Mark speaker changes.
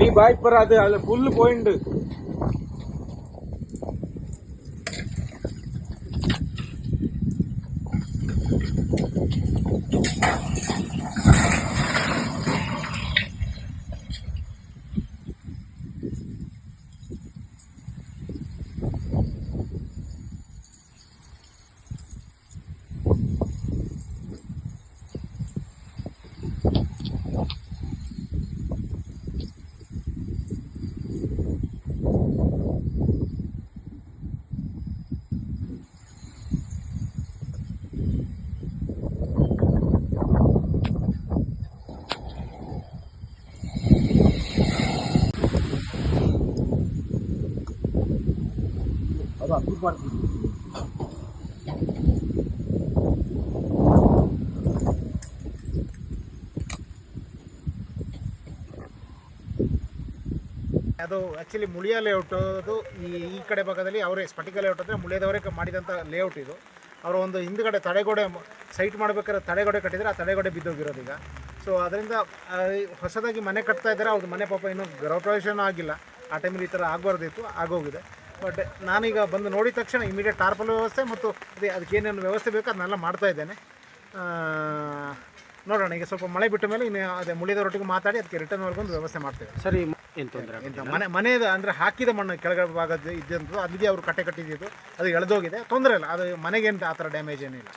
Speaker 1: நீ பயப்படாது, அதுல புல்லு போயிண்டு. ಅದು ಅದ್ಭುತ ಮಾಡ್ತೀವಿ.
Speaker 2: ಅದು ಆ್ಯಕ್ಚುಲಿ ಮುಳಿಯ ಲೇಔಟ್ ಅದು ಈ ಕಡೆ ಭಾಗದಲ್ಲಿ ಅವರೇ ಸ್ಫಟಿಕ ಲೇಔಟ್ ಅಂದರೆ ಮುಳಿಯದವರೇ ಮಾಡಿದಂಥ ಲೇಔಟ್ ಇದು. ಅವರು ಒಂದು ಹಿಂದುಗಡೆ ತಡೆಗೋಡೆ ಸೈಟ್ ಮಾಡಬೇಕಾದ್ರೆ ತಡೆಗೋಡೆ ಕಟ್ಟಿದರೆ ಆ ತಡೆಗೋಡೆ ಬಿದ್ದೋಗಿರೋದು ಈಗ. ಸೊ ಅದರಿಂದ ಹೊಸದಾಗಿ ಮನೆ ಕಟ್ತಾ ಇದ್ದಾರೆ. ಅವ್ರದ್ದು ಮನೆ ಪಾಪ ಇನ್ನೂ ಗೃಹಪ್ರವೇಶನೂ ಆಗಿಲ್ಲ. ಆ ಟೈಮಲ್ಲಿ ಈ ಥರ ಆಗಬಾರ್ದಿತ್ತು, ಆಗೋಗಿದೆ. ಬಟ್ ನಾನೀಗ ಬಂದು ನೋಡಿದ ತಕ್ಷಣ ಇಮಿಡಿಯೇಟ್ ಟಾರ್ಪಲ್ ವ್ಯವಸ್ಥೆ ಮತ್ತು ಅದಕ್ಕೆ ಏನೇನು ವ್ಯವಸ್ಥೆ ಬೇಕೋ ಅದನ್ನೆಲ್ಲ ಮಾಡ್ತಾ ಇದ್ದೇನೆ. ನೋಡೋಣ, ಈಗ ಸ್ವಲ್ಪ ಮಳೆ ಬಿಟ್ಟ ಮೇಲೆ ಇನ್ನು ಅದೇ ಮುಳಿದವರೊಟ್ಟಿಗೆ ಮಾತಾಡಿ ಅದಕ್ಕೆ ರಿಟರ್ನ್ವರೆಗೊಂದು ವ್ಯವಸ್ಥೆ ಮಾಡ್ತೇವೆ.
Speaker 1: ಸರಿ, ಏನು ತೊಂದರೆ
Speaker 2: ಮನೆಯದು ಅಂದರೆ ಹಾಕಿದ ಮಣ್ಣು ಕೆಳಗಡೆ ಭಾಗದ್ದು ಇದ್ದಂಥದ್ದು ಅಲ್ಲಿಗೆ ಅವರು ಕಟ್ಟೆ ಕಟ್ಟಿದ್ದು ಅದು ಎಳೆದೋಗಿದೆ, ತೊಂದರೆ ಇಲ್ಲ. ಅದು ಮನೆಗೇನು ಆ ಥರ ಡ್ಯಾಮೇಜ್ ಏನಿಲ್ಲ.